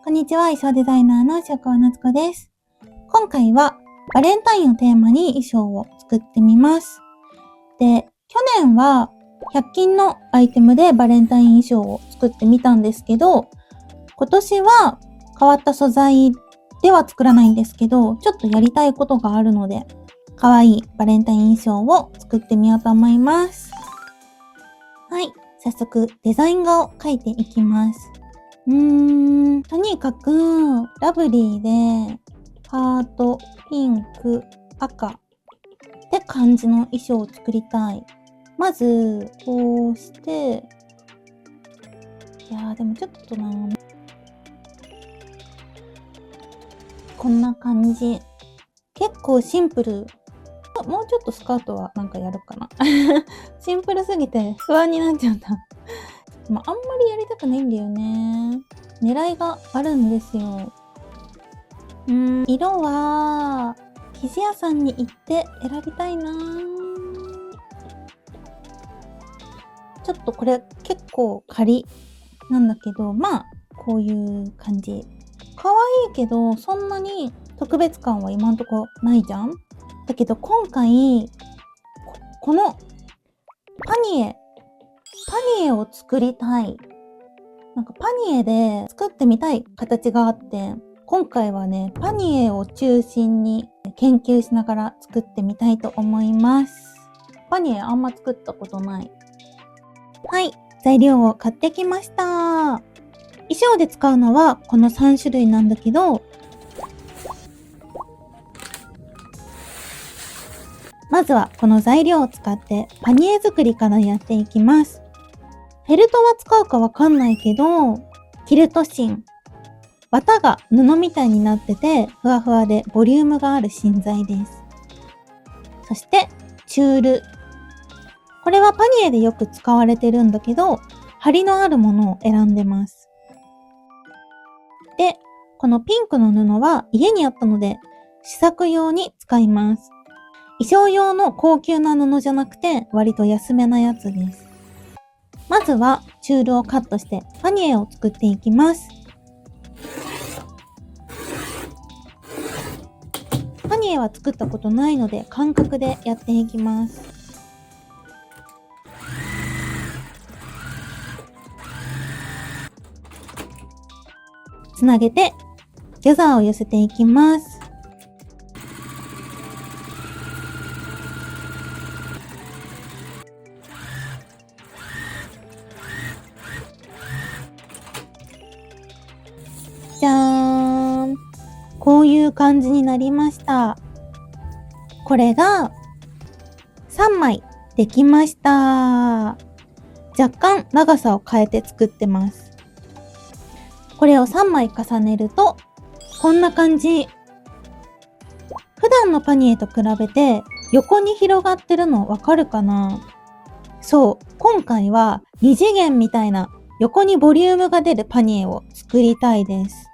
こんにちは、衣装デザイナーの塩川夏子です。今回はバレンタインをテーマに衣装を作ってみます。で、去年は100均のアイテムでバレンタイン衣装を作ってみたんですけど、今年は変わった素材では作らないんですけど、ちょっとやりたいことがあるので、可愛いバレンタイン衣装を作ってみようと思います。はい、早速デザイン画を描いていきます。とにかくラブリーでハート、ピンク、赤って感じの衣装を作りたい。まずこうして、でもちょっとな、こんな感じ。結構シンプル。もうちょっとスカートはなんかやるかな。シンプルすぎて不安になっちゃった。あんまりやりたくないんだよね。狙いがあるんですよ。色は生地屋さんに行って選びたいな。ちょっとこれ結構仮なんだけど、こういう感じ。可愛いけどそんなに特別感は今んとこないじゃん。だけど今回このパニエを作りたい。なんかパニエで作ってみたい形があって、今回はね、パニエを中心に研究しながら作ってみたいと思います。パニエあんま作ったことない。はい、材料を買ってきました。衣装で使うのはこの3種類なんだけど、まずはこの材料を使ってパニエ作りからやっていきます。フェルトは使うかわかんないけど、キルト芯。綿が布みたいになってて、ふわふわでボリュームがある芯材です。そして、チュール。これはパニエでよく使われてるんだけど、張りのあるものを選んでます。で、このピンクの布は家にあったので、試作用に使います。衣装用の高級な布じゃなくて、割と安めなやつです。まずはチュールをカットしてパニエを作っていきます。パニエは作ったことないので感覚でやっていきます。つなげてギャザーを寄せていきます。じゃーん。こういう感じになりました。これが3枚できました。若干長さを変えて作ってます。これを3枚重ねるとこんな感じ。普段のパニエと比べて横に広がってるのわかるかな？そう、今回は2次元みたいな横にボリュームが出るパニエを作りたいです。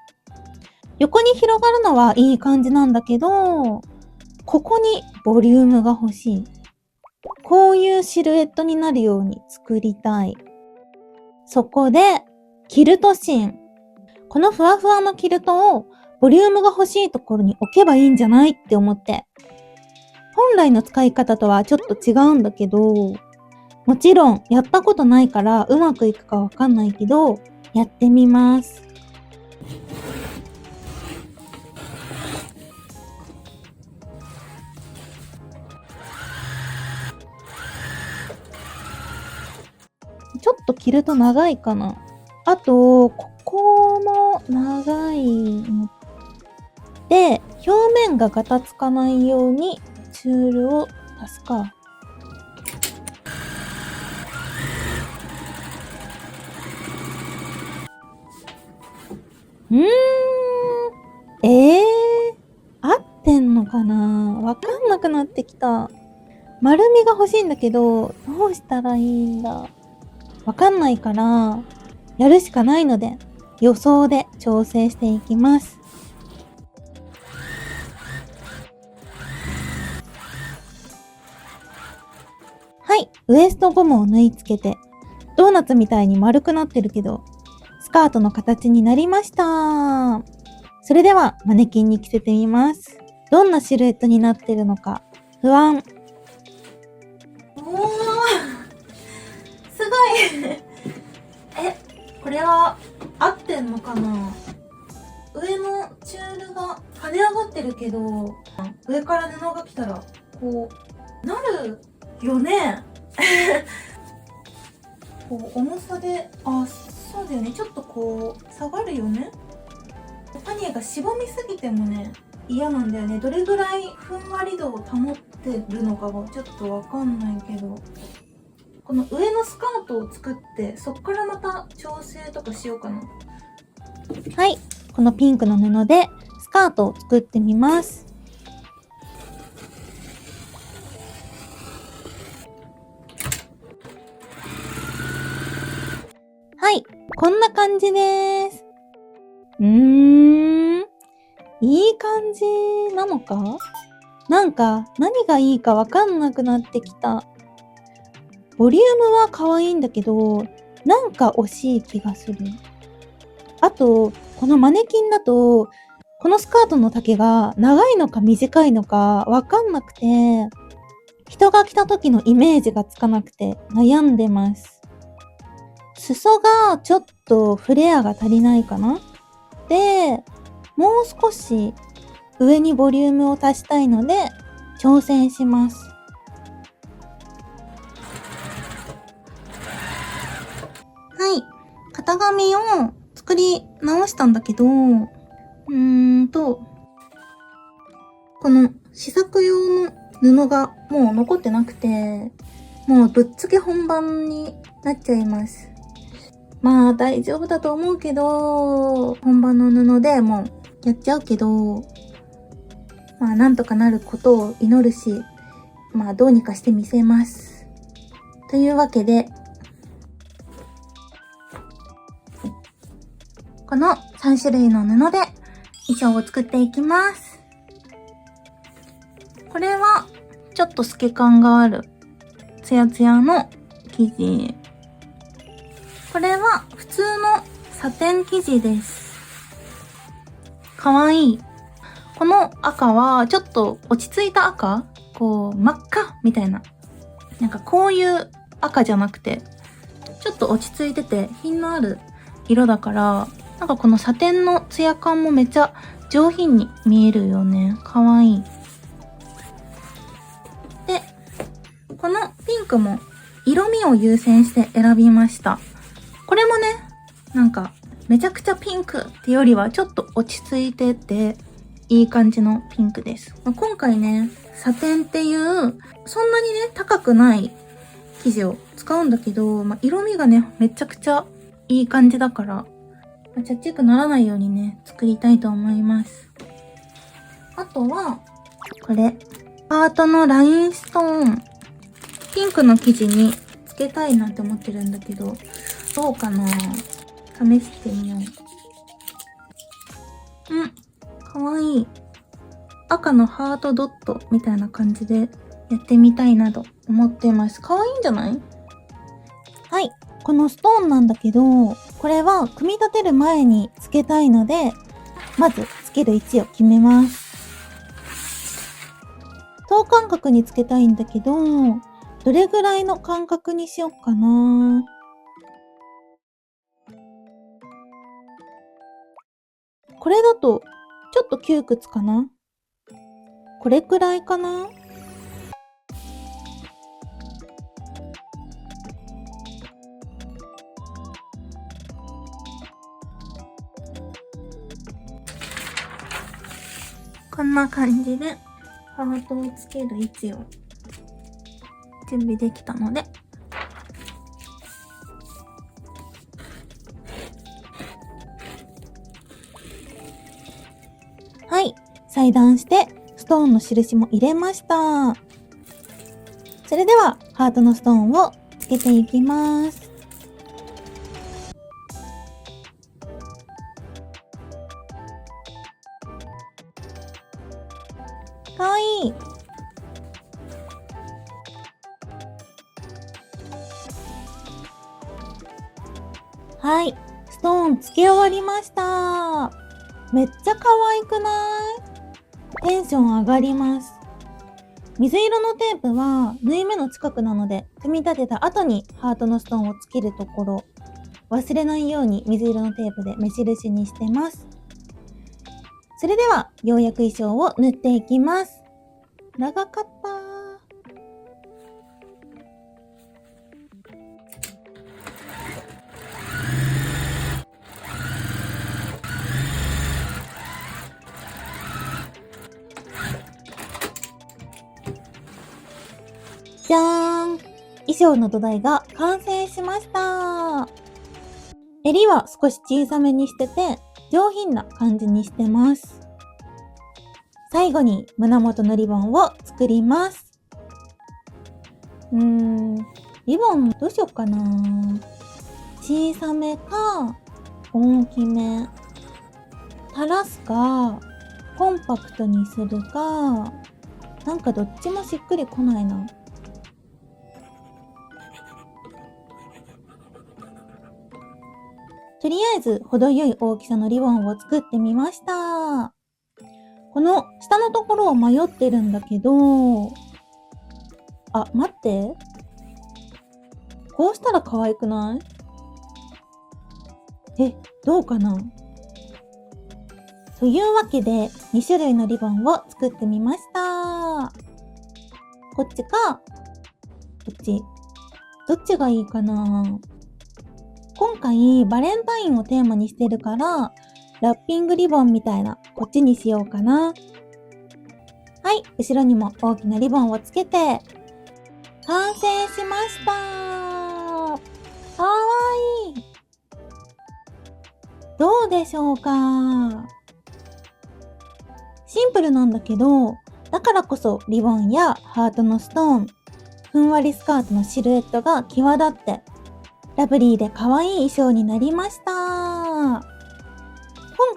横に広がるのはいい感じなんだけど、ここにボリュームが欲しい。こういうシルエットになるように作りたい。そこで、キルト芯。このふわふわのキルトをボリュームが欲しいところに置けばいいんじゃないって思って。本来の使い方とはちょっと違うんだけど、もちろんやったことないからうまくいくかわかんないけど、やってみます。ちょっとキルト長いかな。あと、ここも長いので、表面がガタつかないようにチュールを足すか。合ってんのかな？わかんなくなってきた。丸みが欲しいんだけど、どうしたらいいんだ。わかんないから、やるしかないので、予想で調整していきます。はい、ウエストゴムを縫い付けて、ドーナツみたいに丸くなってるけど、スカートの形になりました。それではマネキンに着せてみます。どんなシルエットになってるのか不安。おー、すごいこれは合ってんのかな。上のチュールが跳ね上がってるけど、上から布が来たらこうなるよねこう重さで、そうだよね、ちょっとこう下がるよね。パニエがしぼみすぎてもね嫌なんだよね。どれぐらいふんわり度を保ってるのかはちょっとわかんないけど、この上のスカートを作ってそっからまた調整とかしようかな。はい、このピンクの布でスカートを作ってみます。はい、こんな感じです。いい感じなのか？なんか何がいいかわかんなくなってきた。ボリュームは可愛いんだけど、なんか惜しい気がする。あと、このマネキンだと、このスカートの丈が長いのか短いのかわかんなくて、人が着た時のイメージがつかなくて悩んでます。裾がちょっとフレアが足りないかな？で、もう少し上にボリュームを足したいので挑戦します。はい、型紙を作り直したんだけど、この試作用の布がもう残ってなくて、もうぶっつけ本番になっちゃいます。まあ大丈夫だと思うけど、本番の布でもうやっちゃうけど、まあなんとかなることを祈るし、まあどうにかしてみせます。というわけで、この3種類の布で衣装を作っていきます。これはちょっと透け感があるツヤツヤの生地。これは普通のサテン生地です。かわいい。この赤はちょっと落ち着いた赤？こう真っ赤みたいな。なんかこういう赤じゃなくて、ちょっと落ち着いてて品のある色だから、なんかこのサテンのツヤ感もめっちゃ上品に見えるよね。かわいい。で、このピンクも色味を優先して選びました。これもね、なんかめちゃくちゃピンクってよりはちょっと落ち着いてていい感じのピンクです。今回ね、サテンっていうそんなにね高くない生地を使うんだけど、色味がねめちゃくちゃいい感じだから、ちゃっちくならないようにね作りたいと思います。あとはこれハートのラインストーン、ピンクの生地につけたいなって思ってるんだけど、どうかな？試してみよう。かわいい。赤のハートドットみたいな感じでやってみたいなと思ってます。かわいいんじゃない？はい。このストーンなんだけど、これは組み立てる前につけたいので、まずつける位置を決めます。等間隔につけたいんだけど、どれぐらいの間隔にしよっかな。これだとちょっと窮屈かな。これくらいかな。こんな感じでハートをつける位置を準備できたので、はい、裁断してストーンの印も入れました。それではハートのストーンをつけていきます。かわいい。はい、スストーンつけ終わりました。めっちゃ可愛くない？テンション上がります。水色のテープは縫い目の近くなので、組み立てた後にハートのストーンをつけるところ、忘れないように水色のテープで目印にしてます。それでは、ようやく衣装を縫っていきます。長かった。じゃーん！衣装の土台が完成しました。襟は少し小さめにしてて、上品な感じにしてます。最後に胸元のリボンを作ります。リボンどうしよっかな。小さめか、大きめ。垂らすか、コンパクトにするか、なんかどっちもしっくりこないな。とりあえず程よい大きさのリボンを作ってみました。この下のところを迷ってるんだけど、あ、待って。こうしたら可愛くない？どうかな？というわけで2種類のリボンを作ってみました。こっちか、こっち。どっちがいいかな？今回バレンタインをテーマにしてるから、ラッピングリボンみたいなこっちにしようかな。はい、後ろにも大きなリボンをつけて、完成しました。かわいい。どうでしょうか？シンプルなんだけど、だからこそリボンやハートのストーン、ふんわりスカートのシルエットが際立って、ラブリーで可愛い衣装になりました。今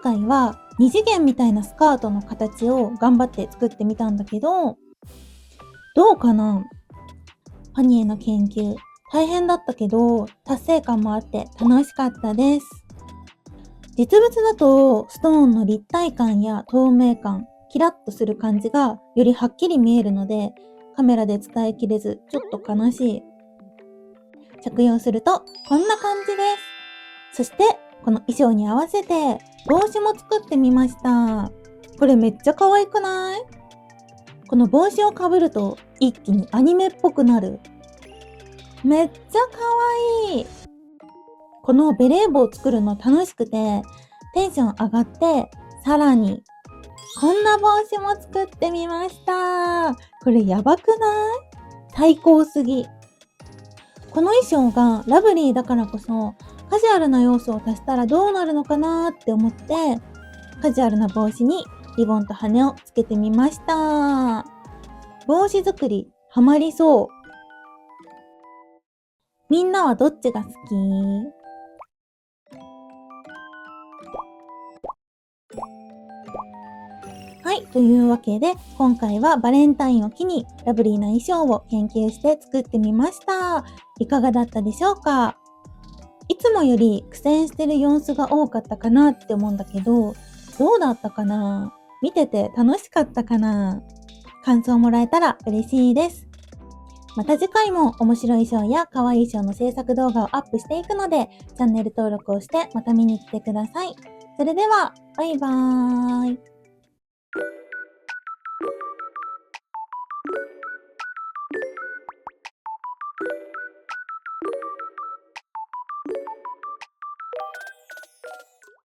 回は二次元みたいなスカートの形を頑張って作ってみたんだけど、どうかな？パニエの研究、大変だったけど、達成感もあって楽しかったです。実物だとストーンの立体感や透明感、キラッとする感じがよりはっきり見えるので、カメラで伝えきれずちょっと悲しい。着用するとこんな感じです。そしてこの衣装に合わせて帽子も作ってみました。これめっちゃ可愛くない？この帽子をかぶると一気にアニメっぽくなる。めっちゃ可愛い。このベレー帽を作るの楽しくてテンション上がって、さらにこんな帽子も作ってみました。これやばくない？最高すぎ。この衣装がラブリーだからこそカジュアルな要素を足したらどうなるのかなーって思って、カジュアルな帽子にリボンと羽をつけてみました。帽子作りハマりそう。みんなはどっちが好き？はい、というわけで今回はバレンタインを機にラブリーな衣装を研究して作ってみました。いかがだったでしょうか？いつもより苦戦してる様子が多かったかなって思うんだけど、どうだったかな？見てて楽しかったかな？感想もらえたら嬉しいです。また次回も面白い衣装や可愛い衣装の制作動画をアップしていくので、チャンネル登録をしてまた見に来てください。それでは、バイバーイ。